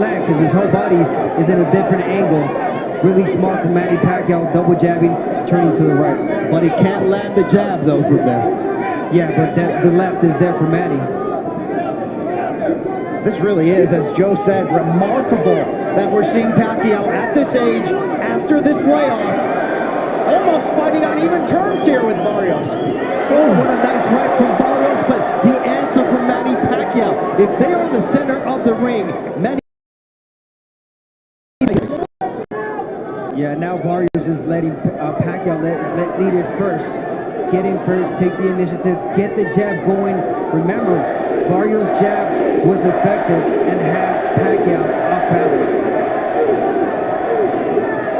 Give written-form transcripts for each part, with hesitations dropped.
land because his whole body is in a different angle. Really smart from Manny Pacquiao, double jabbing, turning to the right. But he can't land the jab though from there. Yeah, but the left is there for Manny. This really is, as Joe said, remarkable that we're seeing Pacquiao at this age, after this layoff, almost fighting on even terms here with Barrios. Oh, what a nice right from Barrios, but the answer from Manny Pacquiao. If they are in the center of the ring, Manny... Yeah, now Barrios is letting Pacquiao lead it first. Get in first, take the initiative, get the jab going. Remember, Barrios' jab was effective and had Pacquiao off balance.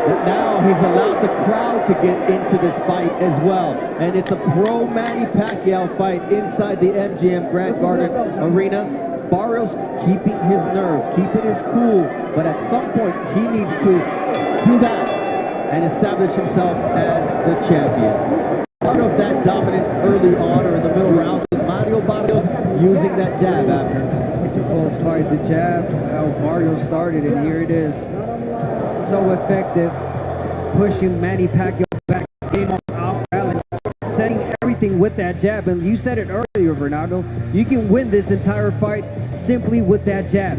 But now he's allowed the crowd to get into this fight as well. And it's a pro-Manny Pacquiao fight inside the MGM Grand Garden Arena. Barrios keeping his nerve, keeping his cool, but at some point he needs to do that and establish himself as the champion. Part of that dominance early on or in the middle rounds is Mario Barrios using that jab after. It's a close fight. The jab, how Barrios started, and here it is. So effective, pushing Manny Pacquiao back, getting off balance, setting everything with that jab. And you said it earlier, Bernardo, you can win this entire fight simply with that jab.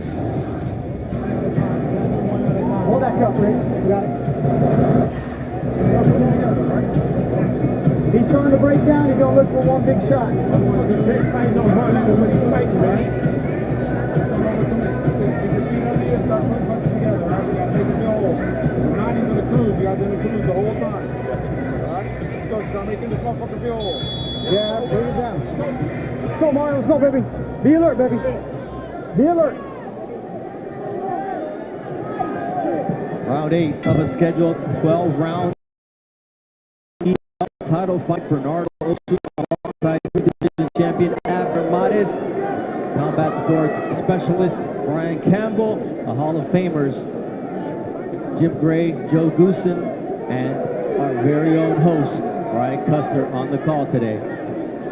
Hold that cup, Rick. You got it. He's trying to break down. He's going to look for one big shot. Yeah, bring it down. Let's go, Mario. Let's go, baby. Be alert, baby. Be alert. Round 8 of a scheduled 12 round title fight. Bernardo Osuna alongside division champion Abner Mares, combat sports specialist Brian Campbell, the Hall of Famers Jim Gray, Joe Goosen, and our very own host Brian Custer on the call today.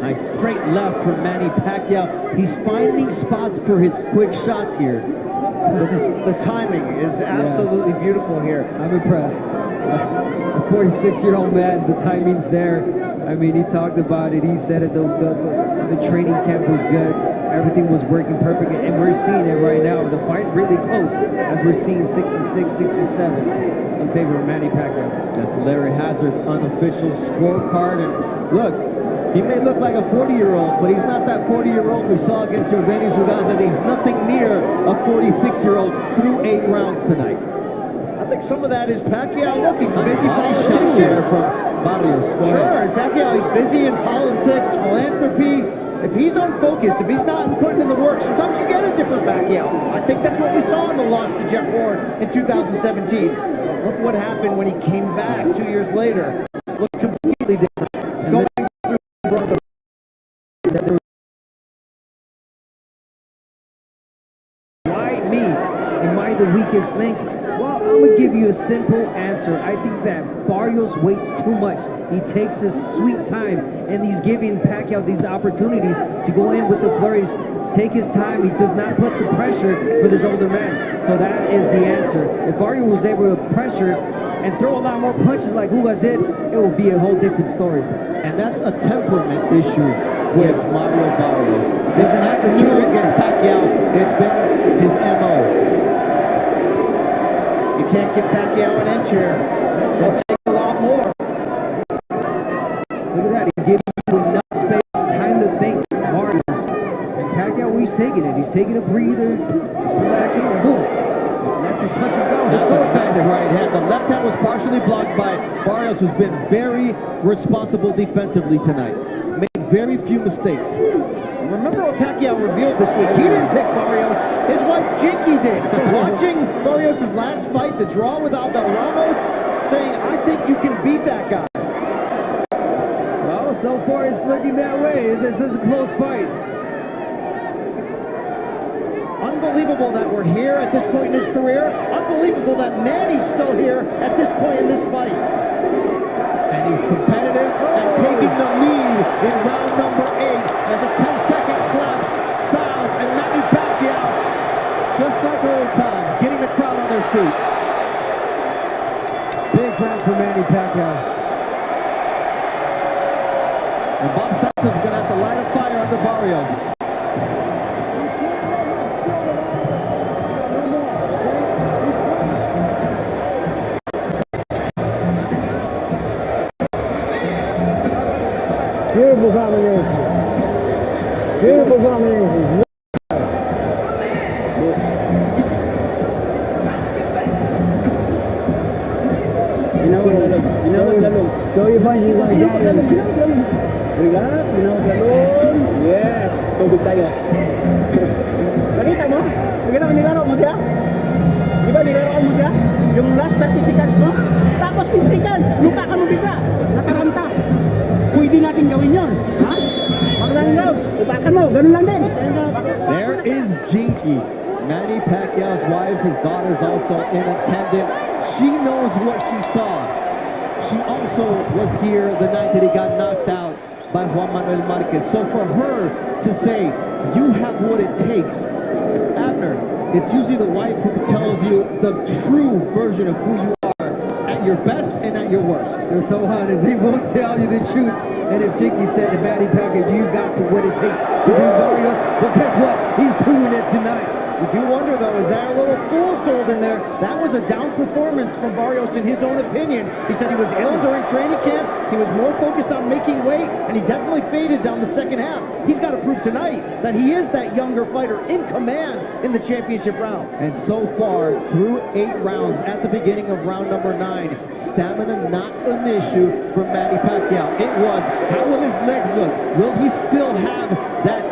Nice straight left from Manny Pacquiao. He's finding spots for his quick shots here. The timing is absolutely beautiful here. I'm impressed. A 46-year-old man, the timing's there. I mean, he talked about it. He said it. The training camp was good. Everything was working perfectly, and we're seeing it right now. The fight really close, as we're seeing 66-67 in favor of Manny Pacquiao. That's Larry Hazard's unofficial scorecard. And look, he may look like a 40-year-old, but he's not that 40-year-old we saw against Jordanis Uganza. He's nothing near a 46-year-old through 8 rounds tonight. I think some of that is Pacquiao. Look, he's busy Body shot politics there from Barrios. Sure, and Pacquiao, he's busy in politics, philanthropy. If he's unfocused, if he's not putting in the work, sometimes you get a different Pacquiao. I think that's what we saw in the loss to Jeff Ward in 2017. But look what happened when he came back 2 years later. Looked completely different. Going through brother. Why me? Am I the weakest link? Well, I'm going to give you a simple answer. I think that Barrios waits too much. He takes his sweet time, and he's giving Pacquiao these opportunities to go in with the flurries, take his time. He does not put the pressure for this older man. So that is the answer. If Barrios was able to pressure and throw a lot more punches like Ugas did, it will be a whole different story. And that's a temperament issue with Mario Barrios. He doesn't have to do against Pacquiao. It's been his MO. You can't give Pacquiao an inch here. He'll take a lot more. Look at that. He's giving you enough space, time to think. Barrios. And Pacquiao, he's taking it. He's taking a breather. He's relaxing, and boom. Lets his punches go. That's so nice right hand. The left hand was partially blocked by Barrios, who's been very responsible defensively tonight. Made very few mistakes. Remember what Pacquiao revealed this week? He didn't pick Barrios. His wife Jinky did. Watching Barrios' last fight, the draw with Abel Ramos, saying, I think you can beat that guy. Well, so far it's looking that way. This is a close fight. Unbelievable that we're here at this point in his career. Unbelievable that Manny's still here at this point in this fight. And he's competitive and taking the lead in round number 8 as the 10-second clock sounds, and Manny Pacquiao, just like old times, feet. Big round for Manny Pacquiao. And Bob Santos is going to have to light a fire under Barrios. Beautiful combination. Beautiful combination. Throw your punches like that. Relax, ginaganon. Yes, tubig tayo. Nakita mo? Nakita mo, nilaro mo siya? Di ba nilaro mo siya? Yung last 30 seconds mo? Tapos 10 seconds, lupa ka mo bigla. Nataranta. Pwede natin gawin yun. Ha? Pag-running rounds, lupakan mo. Ganun lang din. There is Jinky. Manny Pacquiao's wife, his daughter's also in attendance. She knows what she saw. She also was here the night that he got knocked out by Juan Manuel Marquez. So for her to say, you have what it takes, Abner, it's usually the wife who tells you the true version of who you are at your best and at your worst. They're so honest, they won't tell you the truth. And if Jinky said to Manny Pacquiao, you got what it takes to beat Barrios, well, guess what? He's proving it tonight. You do wonder, though, is there a little fool's gold in there? That was a down performance from Barrios in his own opinion. He said he was ill during training camp, he was more focused on making weight, and he definitely faded down the second half. He's got to prove tonight that he is that younger fighter in command in the championship rounds. And so far, through 8 rounds, at the beginning of round number 9, stamina not an issue for Manny Pacquiao. It was, how will his legs look? Will he still have that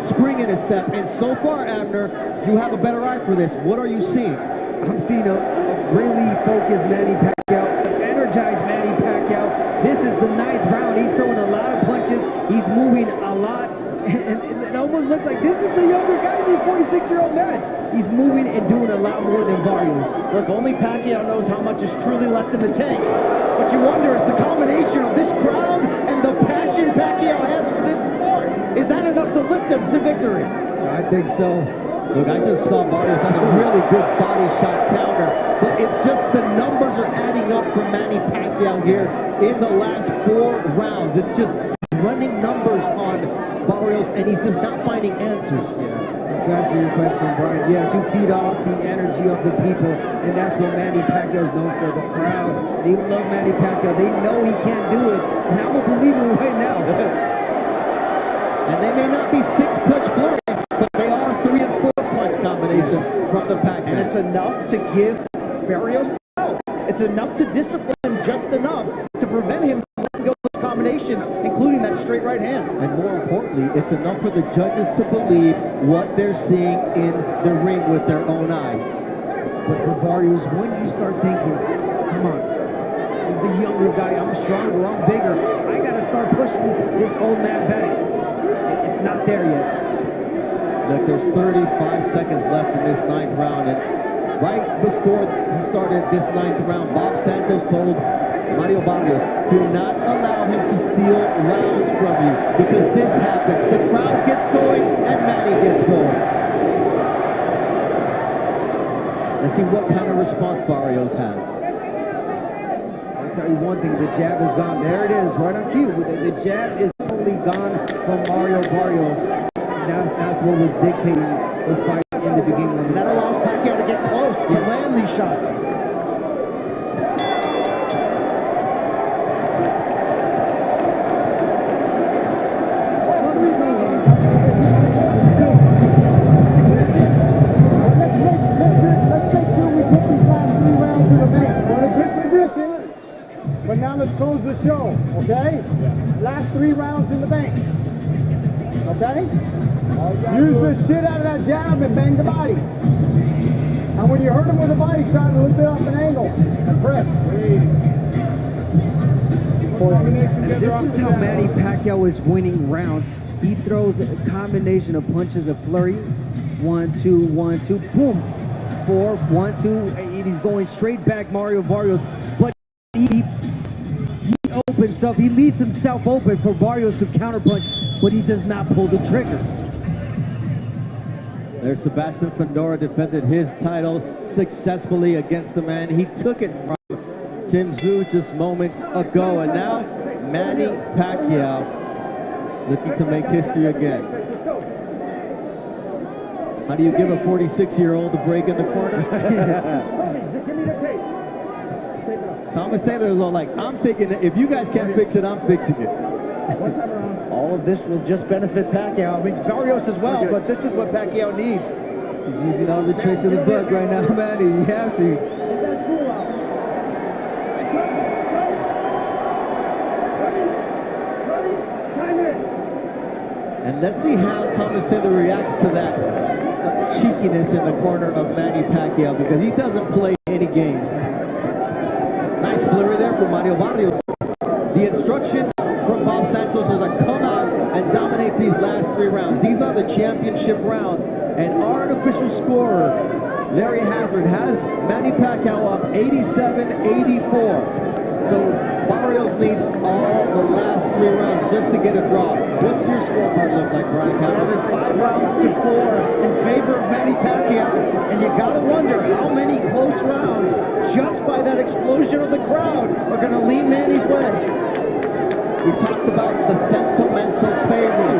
spring in his step? And so far, Abner, you have a better eye for this. What are you seeing? I'm seeing a really focused Manny Pacquiao, an energized Manny Pacquiao. This is the 9th round. He's throwing a lot of punches. He's moving a lot. And it almost looked like this is the younger guy. He's a 46-year-old man. He's moving and doing a lot more than Barrios. Look, only Pacquiao knows how much is truly left in the tank. What you wonder is the combination of this crowd and the passion Pacquiao has for this sport. Is that enough to lift him to victory? I think so. Look, I just saw Barrios on a really good body shot counter, but it's just the numbers are adding up for Manny Pacquiao here in the last 4 rounds. It's just running numbers on Barrios, and he's just not finding answers. Yeah. To answer your question, Brian, yes, you feed off the energy of the people, and that's what Manny Pacquiao is known for. The crowd, they love Manny Pacquiao. They know he can't do it, and I'm a believer right now. And they may not be 6-punch flurries, but they are 3- and 4-punch combinations from the Pac-Man. And it's enough to give Barrios out. It's enough to discipline him just enough to prevent him from letting go of those combinations, including that straight right hand. And more importantly, it's enough for the judges to believe what they're seeing in the ring with their own eyes. But for Barrios, when you start thinking, come on, I'm the younger guy, I'm stronger, I'm bigger, I gotta start pushing this old man back. It's not there yet. Look, there's 35 seconds left in this 9th round, and right before he started this 9th round, Bob Santos told Mario Barrios, do not allow him to steal rounds from you, because this happens. The crowd gets going, and Manny gets going. Let's see what kind of response Barrios has. I'll tell you one thing, the jab is gone. There it is, right on cue. The jab is totally gone from Mario Barrios. That's what was dictating the fight in the beginning of the That allows Pacquiao to get close to land these shots. Let's make sure we take these last 3 rounds to the bank. We're in a good position, but now let's close the show, okay? Last 3 rounds in the bank. Okay? Use the shit out of that jab and bang the body. And when you hurt him with a body shot, lift it off an angle and press. And this is how Manny Pacquiao is winning rounds. He throws a combination of punches, a flurry. 1, 2, 1, 2, boom. 4, 1, 2, and he's going straight back Mario Barrios. But he opens up, he leaves himself open for Barrios to counterpunch, but he does not pull the trigger. There's Sebastian Fundora, defended his title successfully against the man he took it from, Tim Tszyu, just moments ago. And now Manny Pacquiao looking to make history again. How do you give a 46-year-old a break in the corner? Thomas Taylor is all like, I'm taking it. If you guys can't fix it, I'm fixing it. All of this will just benefit Pacquiao. I mean, Barrios as well, but this is what Pacquiao needs. He's using all the tricks of the book right now, Manny. You have to. And let's see how Thomas Taylor reacts to that cheekiness in the corner of Manny Pacquiao, because he doesn't play any games. Nice flurry there from Mario Barrios. The instructions from Bob Santos are to come out and dominate these last 3 rounds. These are the championship rounds. And our unofficial scorer, Larry Hazard, has Manny Pacquiao up 87-84. So Barrios needs all the last 3 rounds just to get a draw. What's your scorecard look like, Brian? Having 5 rounds to 4 in favor of Manny Pacquiao, and you gotta wonder how many close rounds, just by that explosion of the crowd, are gonna lean Manny's way. We've talked about the sentimental favor.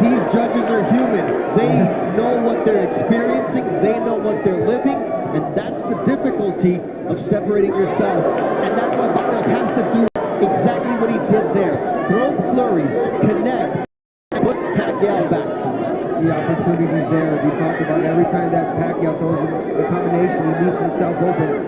These judges are human. They know what they're experiencing. They know what they're living. And that's the difficulty of separating yourself. And that's why Barrios has to do exactly what he did there. Throw flurries, connect, and put Pacquiao back. The opportunities there. We talked about every time that Pacquiao throws a combination, he leaves himself open.